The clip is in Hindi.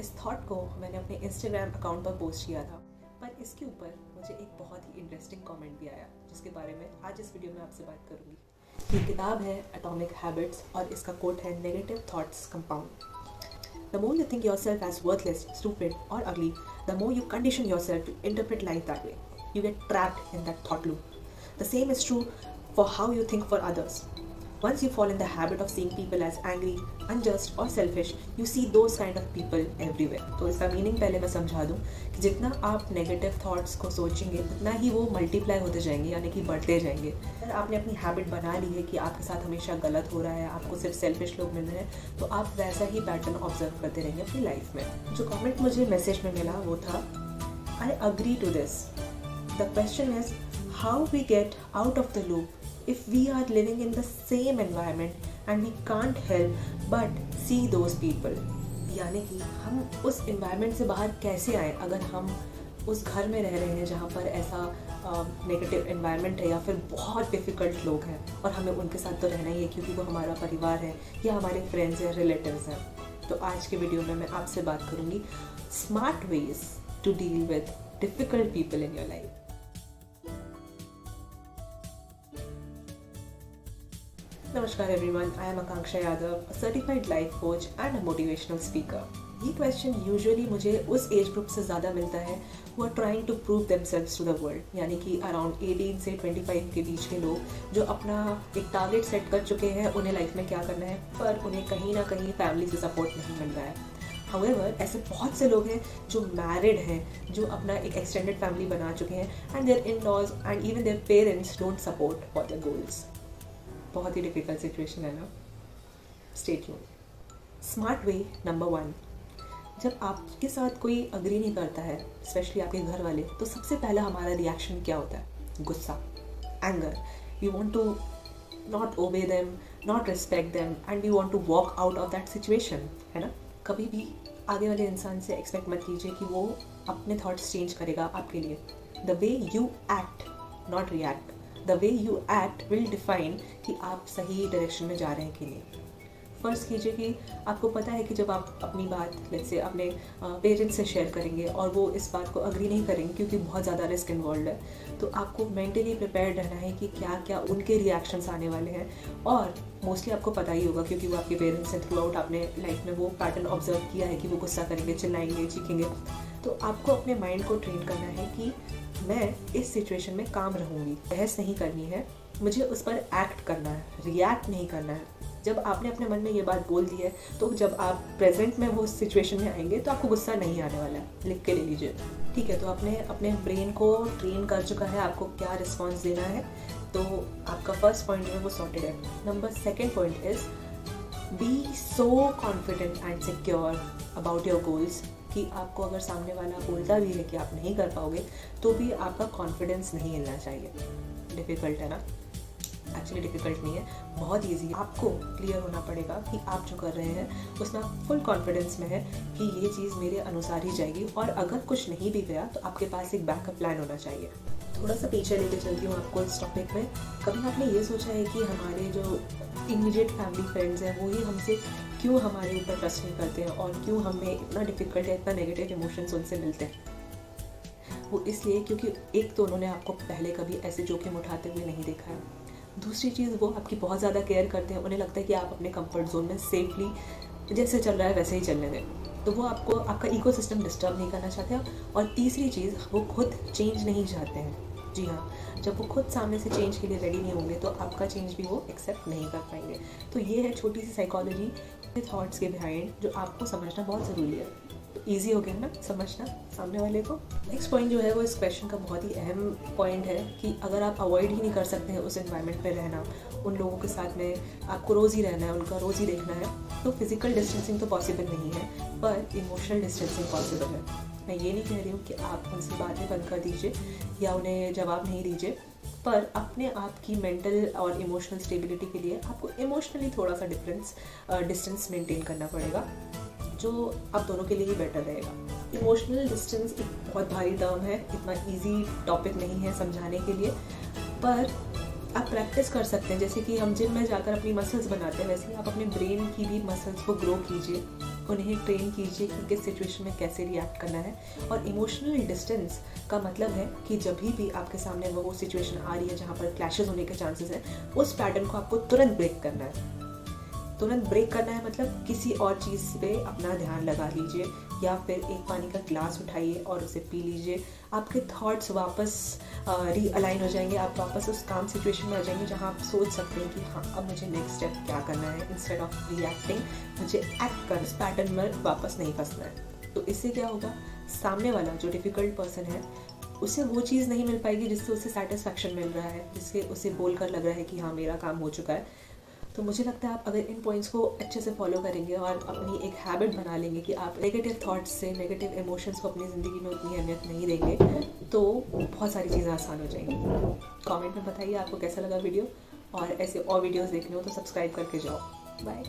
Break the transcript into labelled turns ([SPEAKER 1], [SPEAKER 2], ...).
[SPEAKER 1] इस थॉट को मैंने अपने इंस्टाग्राम अकाउंट पर पोस्ट किया था, पर इसके ऊपर मुझे एक बहुत ही इंटरेस्टिंग कमेंट भी आया जिसके बारे में आज इस वीडियो में आपसे बात करूंगी। ये किताब है एटॉमिक हैबिट्स और इसका कोट है negative thoughts compound. The more you think yourself as worthless, stupid or ugly, the more you condition yourself to interpret life that way. You get trapped in that thought loop. The same is true for how you think for others. Once you fall in the habit of seeing people as angry, unjust or selfish, you see those kind of people everywhere. तो इसका मीनिंग पहले मैं समझा दूँ कि जितना आप नेगेटिव थॉट्स को सोचेंगे उतना ही वो मल्टीप्लाई होते जाएंगे, यानी कि बढ़ते जाएंगे। अगर आपने अपनी हैबिट बना ली है कि आपके साथ हमेशा गलत हो रहा है, आपको सिर्फ सेल्फिश लोग मिल रहे हैं, तो आप वैसा ही पैटर्न ऑब्जर्व करते रहेंगे अपनी लाइफ में। जो कमेंट मुझे मैसेज में मिला वो था, I agree to this. The question is how we get out of the loop if we are living in the same environment and we can't help but see those people। यानी कि हम उस environment से बाहर कैसे आए अगर हम उस घर में रह रहे हैं जहाँ पर ऐसा नेगेटिव environment है या फिर बहुत डिफ़िकल्ट लोग हैं, और हमें उनके साथ तो रहना ही है क्योंकि वो हमारा परिवार है या हमारे फ्रेंड्स या रिलेटिव्स हैं। तो आज के वीडियो में मैं आपसे बात करूँगी smart ways to deal with difficult people in your life. नमस्कार everyone, I am Akanksha Yadav, a certified life coach and a motivational speaker। ये क्वेश्चन यूजुअली मुझे उस एज ग्रुप से ज़्यादा मिलता है who are trying to prove themselves to the world, यानी कि अराउंड 18 से 25 के बीच के लोग जो अपना एक टारगेट सेट कर चुके हैं उन्हें लाइफ में क्या करना है, पर उन्हें कहीं ना कहीं फैमिली से सपोर्ट नहीं मिल रहा है। हाउएवर ऐसे बहुत से लोग हैं जो मैरिड हैं, जो अपना एक एक्सटेंडेड फैमिली बना चुके हैं and their in laws and even their parents don't support for their goals. बहुत ही डिफिकल्ट सिचुएशन है ना। Stay tuned. Smart way number 1, जब आपके साथ कोई अग्री नहीं करता है, स्पेशली आपके घर वाले, तो सबसे पहला हमारा रिएक्शन क्या होता है? गुस्सा, anger. We want to not obey them, not respect them and we want to walk out of that situation, है ना। कभी भी आगे वाले इंसान से एक्सपेक्ट मत कीजिए कि वो अपने थॉट्स चेंज करेगा आपके लिए। The way you act, not react. The way you act will define कि आप सही डायरेक्शन में जा रहे हैं कि नहीं। फर्स्ट कीजिए कि आपको पता है कि जब आप अपनी बात लेट्स से अपने पेरेंट्स से शेयर करेंगे और वो इस बात को अग्री नहीं करेंगे क्योंकि बहुत ज़्यादा रिस्क इन्वॉल्व है, तो आपको मेंटली प्रिपेयर्ड रहना है कि क्या क्या उनके रिएक्शंस आने वाले हैं। और मोस्टली आपको पता ही होगा क्योंकि वो आपके पेरेंट्स हैं, थ्रू आउट आपने लाइफ में वो पैटर्न ऑब्जर्व किया है कि वो गुस्सा करेंगे, चिल्लाएंगे, चीखेंगे। तो आपको अपने माइंड को ट्रेन करना है कि मैं इस सिचुएशन में काम रहूँगी, बहस नहीं करनी है, मुझे उस पर एक्ट करना है, रिएक्ट नहीं करना है। जब आपने अपने मन में ये बात बोल दी है तो जब आप प्रेजेंट में वो सिचुएशन में आएंगे तो आपको गुस्सा नहीं आने वाला है। लिख के ले लीजिए, ठीक है। तो आपने अपने ब्रेन को ट्रेन कर चुका है आपको क्या रिस्पॉन्स देना है, तो आपका फर्स्ट पॉइंट जो है वो सॉर्टेड है। Number 2 point is be so confident and secure about your goals कि आपको अगर सामने वाला बोलता भी है कि आप नहीं कर पाओगे तो भी आपका कॉन्फिडेंस नहीं हिलना चाहिए। डिफ़िकल्ट है ना? एक्चुअली डिफ़िकल्ट नहीं है, बहुत ईजी है। आपको क्लियर होना पड़ेगा कि आप जो कर रहे हैं उसमें आप फुल कॉन्फिडेंस में है कि ये चीज़ मेरे अनुसार ही जाएगी, और अगर कुछ नहीं भी गया तो आपके पास एक बैकअप प्लान होना चाहिए। थोड़ा सा पीछे लेके चलती हूँ आपको इस टॉपिक में। कभी आपने ये सोचा है कि हमारे जो इमीडिएट फैमिली फ्रेंड्स हैं वो ही हमसे क्यों हमारे ऊपर ट्रस्ट नहीं करते हैं और क्यों हमें इतना डिफ़िकल्ट या इतना नेगेटिव इमोशंस उनसे मिलते हैं? वो इसलिए क्योंकि एक तो उन्होंने आपको पहले कभी ऐसे जोखिम उठाते हुए नहीं देखा है, दूसरी चीज़ वो आपकी बहुत ज़्यादा केयर करते हैं, उन्हें लगता है कि आप अपने कंफर्ट जोन में सेफली जैसे चल रहा है वैसे ही चलने दें, तो वो आपको आपका इकोसिस्टम डिस्टर्ब नहीं करना चाहते हैं। और तीसरी चीज़, वो खुद चेंज नहीं चाहते हैं। जी हाँ, जब वो खुद सामने से चेंज के लिए रेडी नहीं होंगे तो आपका चेंज भी वो एक्सेप्ट नहीं कर पाएंगे। तो ये है छोटी सी साइकोलॉजी थॉट्स के बिहाइंड जो आपको समझना बहुत ज़रूरी है। तो ईजी हो गया ना समझना सामने वाले को। नेक्स्ट पॉइंट जो है वो इस क्वेश्चन का बहुत ही अहम पॉइंट है कि अगर आप अवॉइड ही नहीं कर सकते हैं उस एनवायरनमेंट में रहना, उन लोगों के साथ में आपको रोज़ ही रहना है, उनका रोज़ ही देखना है, तो फिजिकल डिस्टेंसिंग तो पॉसिबल नहीं है, पर इमोशनल डिस्टेंसिंग पॉसिबल है। मैं ये नहीं कह रही हूँ कि आप उनसे बातें बंद कर दीजिए या उन्हें जवाब नहीं दीजिए, पर अपने आप की मेंटल और इमोशनल स्टेबिलिटी के लिए आपको इमोशनली थोड़ा सा डिस्टेंस मेंटेन करना पड़ेगा, जो आप दोनों के लिए ही बेटर रहेगा। इमोशनल डिस्टेंस एक बहुत भारी टर्म है, इतना इजी टॉपिक नहीं है समझाने के लिए, पर आप प्रैक्टिस कर सकते हैं। जैसे कि हम जिम में जाकर अपनी मसल्स बनाते हैं, वैसे ही आप अपने ब्रेन की भी मसल्स को ग्रो कीजिए। उन्हें ट्रेन कीजिए कि किस सिचुएशन में कैसे रिएक्ट करना है। और इमोशनल डिस्टेंस का मतलब है कि जब भी आपके सामने वो सिचुएशन आ रही है जहाँ पर क्लैशेस होने के चांसेस हैं, उस पैटर्न को आपको तुरंत ब्रेक करना है। तुरंत ब्रेक करना है मतलब किसी और चीज़ पे अपना ध्यान लगा लीजिए, या फिर एक पानी का ग्लास उठाइए और उसे पी लीजिए। आपके थॉट्स वापस रीअलाइन हो जाएंगे, आप वापस उस काम सिचुएशन में आ जाएंगे जहाँ आप सोच सकते हैं कि हाँ अब मुझे नेक्स्ट स्टेप क्या करना है। इंस्टेड ऑफ रिएक्टिंग मुझे एक्ट कर, इस पैटर्न में वापस नहीं फंसना है। तो इससे क्या होगा, सामने वाला जो डिफ़िकल्ट पर्सन है उसे वो चीज़ नहीं मिल पाएगी जिससे उसे सेटिस्फैक्शन मिल रहा है, जिससे उसे बोलकर लग रहा है कि हाँ मेरा काम हो चुका है। तो मुझे लगता है आप अगर इन पॉइंट्स को अच्छे से फॉलो करेंगे और अपनी एक हैबिट बना लेंगे कि आप नेगेटिव थॉट्स से, नेगेटिव इमोशंस को अपनी ज़िंदगी में उतनी अहमियत नहीं देंगे, तो बहुत सारी चीज़ें आसान हो जाएंगी। कमेंट में बताइए आपको कैसा लगा वीडियो, और ऐसे और वीडियोस देखने हो तो सब्सक्राइब करके जाओ। बाय।